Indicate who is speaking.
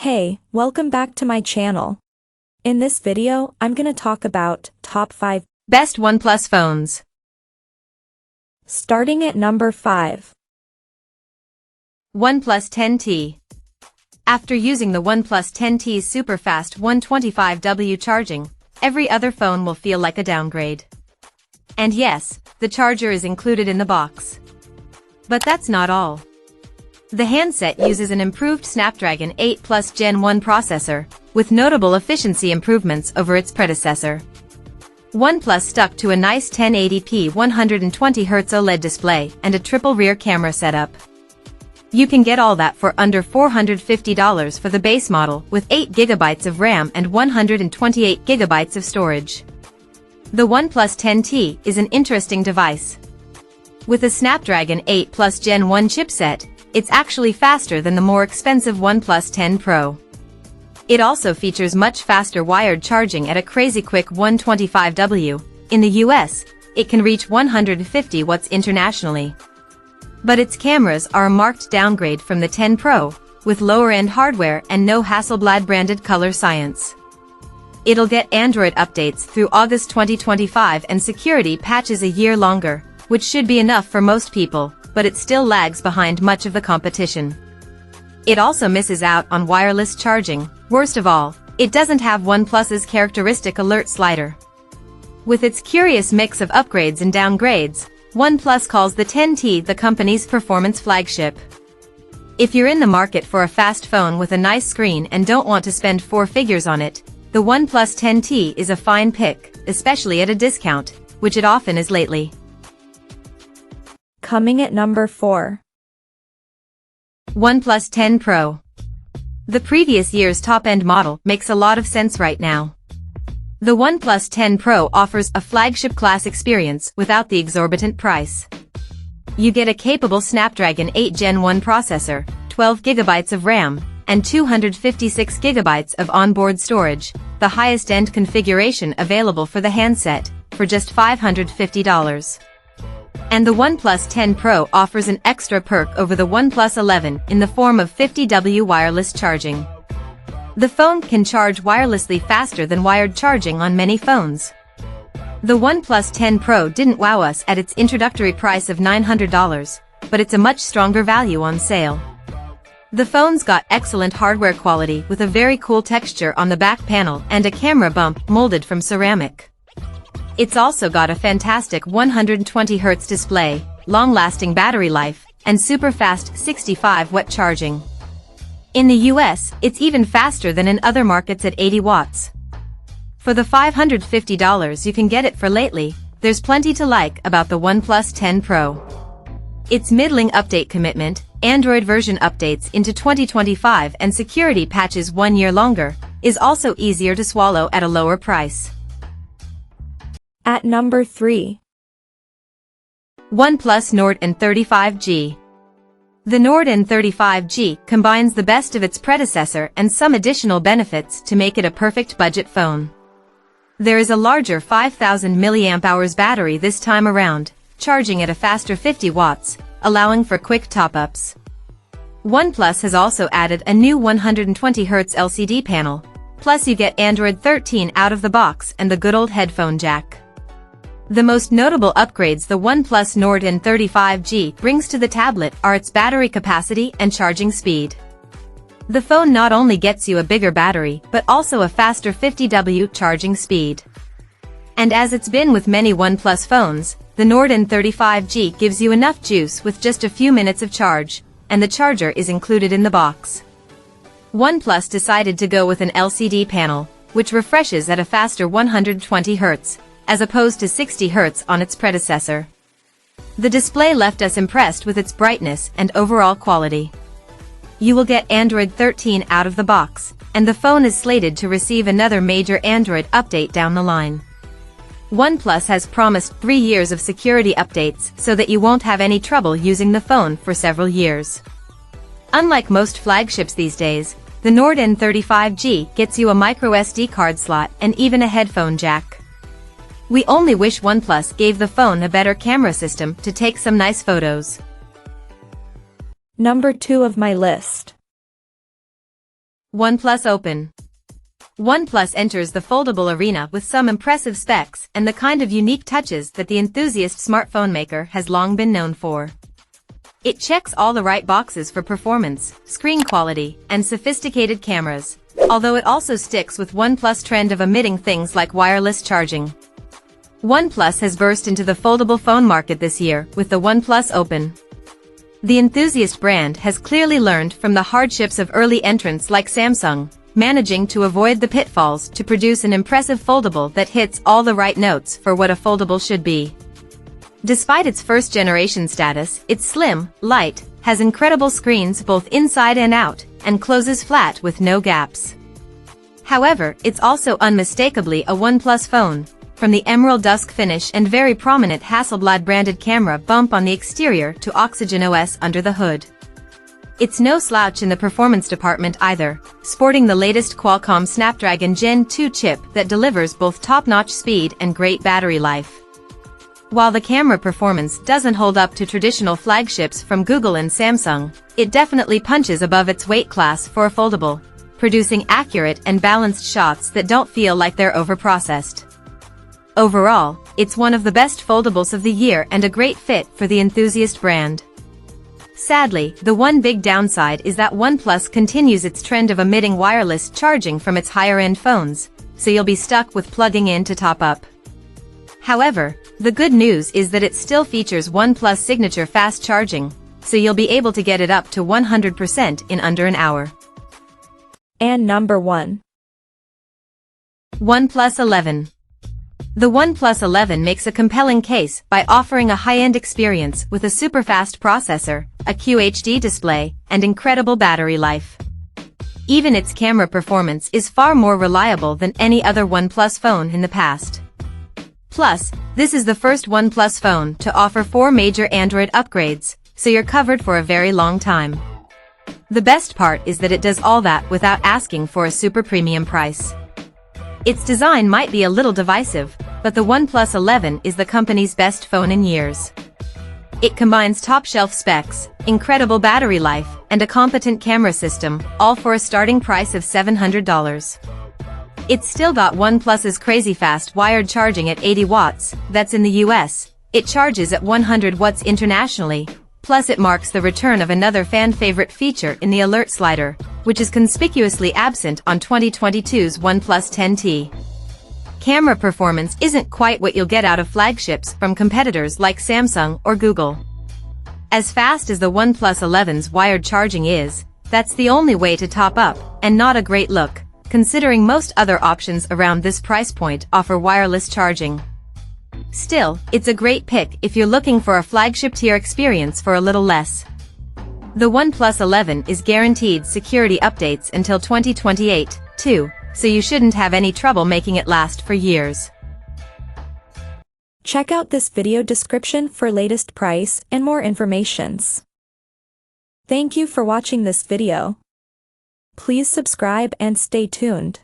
Speaker 1: Hey, welcome back to my channel. In this video, I'm gonna talk about top 5
Speaker 2: best OnePlus phones.
Speaker 1: Starting at number 5.
Speaker 2: OnePlus 10T. After using the OnePlus 10T's super-fast 125W charging, every other phone will feel like a downgrade. And yes, the charger is included in the box. But that's not all. The handset uses an improved Snapdragon 8 Plus Gen 1 processor, with notable efficiency improvements over its predecessor. OnePlus stuck to a nice 1080p 120Hz OLED display and a triple rear camera setup. You can get all that for under $450 for the base model with 8GB of RAM and 128GB of storage. The OnePlus 10T is an interesting device. With a Snapdragon 8 Plus Gen 1 chipset, it's actually faster than the more expensive OnePlus 10 Pro. It also features much faster wired charging at a crazy quick 125W. In the US, it can reach 150 watts internationally. But its cameras are a marked downgrade from the 10 Pro, with lower-end hardware and no Hasselblad branded color science. It'll get Android updates through August 2025 and security patches a year longer, which should be enough for most people, but it still lags behind much of the competition. It also misses out on wireless charging. Worst of all, it doesn't have OnePlus's characteristic alert slider. With its curious mix of upgrades and downgrades, OnePlus calls the 10T the company's performance flagship. If you're in the market for a fast phone with a nice screen and don't want to spend four figures on it, the OnePlus 10T is a fine pick, especially at a discount, which it often is lately.
Speaker 1: Coming at number 4.
Speaker 2: OnePlus 10 Pro. The previous year's top-end model makes a lot of sense right now. The OnePlus 10 Pro offers a flagship-class experience without the exorbitant price. You get a capable Snapdragon 8 Gen 1 processor, 12GB of RAM, and 256GB of onboard storage, the highest-end configuration available for the handset, for just $550. And the OnePlus 10 Pro offers an extra perk over the OnePlus 11 in the form of 50W wireless charging. The phone can charge wirelessly faster than wired charging on many phones. The OnePlus 10 Pro didn't wow us at its introductory price of $900, but it's a much stronger value on sale. The phone's got excellent hardware quality with a very cool texture on the back panel and a camera bump molded from ceramic. It's also got a fantastic 120Hz display, long-lasting battery life, and super-fast 65-watt charging. In the US, it's even faster than in other markets at 80 watts. For the $550 you can get it for lately, there's plenty to like about the OnePlus 10 Pro. Its middling update commitment, Android version updates into 2025 and security patches 1 year longer, is also easier to swallow at a lower price.
Speaker 1: At number 3.
Speaker 2: OnePlus Nord N35G. The Nord N35G combines the best of its predecessor and some additional benefits to make it a perfect budget phone. There is a larger 5000 mAh battery this time around, charging at a faster 50 watts, allowing for quick top-ups. OnePlus has also added a new 120Hz LCD panel, plus you get Android 13 out of the box and the good old headphone jack. The most notable upgrades the OnePlus Nord N35G brings to the tablet are its battery capacity and charging speed. The phone not only gets you a bigger battery but also a faster 50W charging speed. And as it's been with many OnePlus phones, the Nord N35G gives you enough juice with just a few minutes of charge, and the charger is included in the box. OnePlus decided to go with an LCD panel, which refreshes at a faster 120Hz. As opposed to 60 Hz on its predecessor. The display left us impressed with its brightness and overall quality. You will get Android 13 out of the box, and the phone is slated to receive another major Android update down the line. OnePlus has promised 3 years of security updates so that you won't have any trouble using the phone for several years. Unlike most flagships these days, the Nord N35G gets you a microSD card slot and even a headphone jack. We only wish OnePlus gave the phone a better camera system to take some nice photos.
Speaker 1: Number 2 of my list.
Speaker 2: OnePlus Open. OnePlus enters the foldable arena with some impressive specs and the kind of unique touches that the enthusiast smartphone maker has long been known for. It checks all the right boxes for performance, screen quality, and sophisticated cameras, although it also sticks with OnePlus' trend of omitting things like wireless charging. OnePlus has burst into the foldable phone market this year with the OnePlus Open. The enthusiast brand has clearly learned from the hardships of early entrants like Samsung, managing to avoid the pitfalls to produce an impressive foldable that hits all the right notes for what a foldable should be. Despite its first-generation status, it's slim, light, has incredible screens both inside and out, and closes flat with no gaps. However, it's also unmistakably a OnePlus phone, from the emerald dusk finish and very prominent Hasselblad-branded camera bump on the exterior to Oxygen OS under the hood. It's no slouch in the performance department either, sporting the latest Qualcomm Snapdragon Gen 2 chip that delivers both top-notch speed and great battery life. While the camera performance doesn't hold up to traditional flagships from Google and Samsung, it definitely punches above its weight class for a foldable, producing accurate and balanced shots that don't feel like they're overprocessed. Overall, it's one of the best foldables of the year and a great fit for the enthusiast brand. Sadly, the one big downside is that OnePlus continues its trend of omitting wireless charging from its higher-end phones, so you'll be stuck with plugging in to top up. However, the good news is that it still features OnePlus signature fast charging, so you'll be able to get it up to 100% in under an hour.
Speaker 1: And number 1.
Speaker 2: OnePlus 11. The OnePlus 11 makes a compelling case by offering a high-end experience with a super-fast processor, a QHD display, and incredible battery life. Even its camera performance is far more reliable than any other OnePlus phone in the past. Plus, this is the first OnePlus phone to offer 4 major Android upgrades, so you're covered for a very long time. The best part is that it does all that without asking for a super premium price. Its design might be a little divisive, but the OnePlus 11 is the company's best phone in years. It combines top-shelf specs, incredible battery life, and a competent camera system, all for a starting price of $700. It's still got OnePlus's crazy fast wired charging at 80 watts, that's in the US. It charges at 100 watts internationally, plus it marks the return of another fan-favorite feature in the alert slider, which is conspicuously absent on 2022's OnePlus 10T. Camera performance isn't quite what you'll get out of flagships from competitors like Samsung or Google. As fast as the OnePlus 11's wired charging is, that's the only way to top up, and not a great look, considering most other options around this price point offer wireless charging. Still, it's a great pick if you're looking for a flagship-tier experience for a little less. The OnePlus 11 is guaranteed security updates until 2028, too, so you shouldn't have any trouble making it last for years.
Speaker 1: Check out this video description for latest price and more informations. Thank you for watching this video. Please subscribe and stay tuned.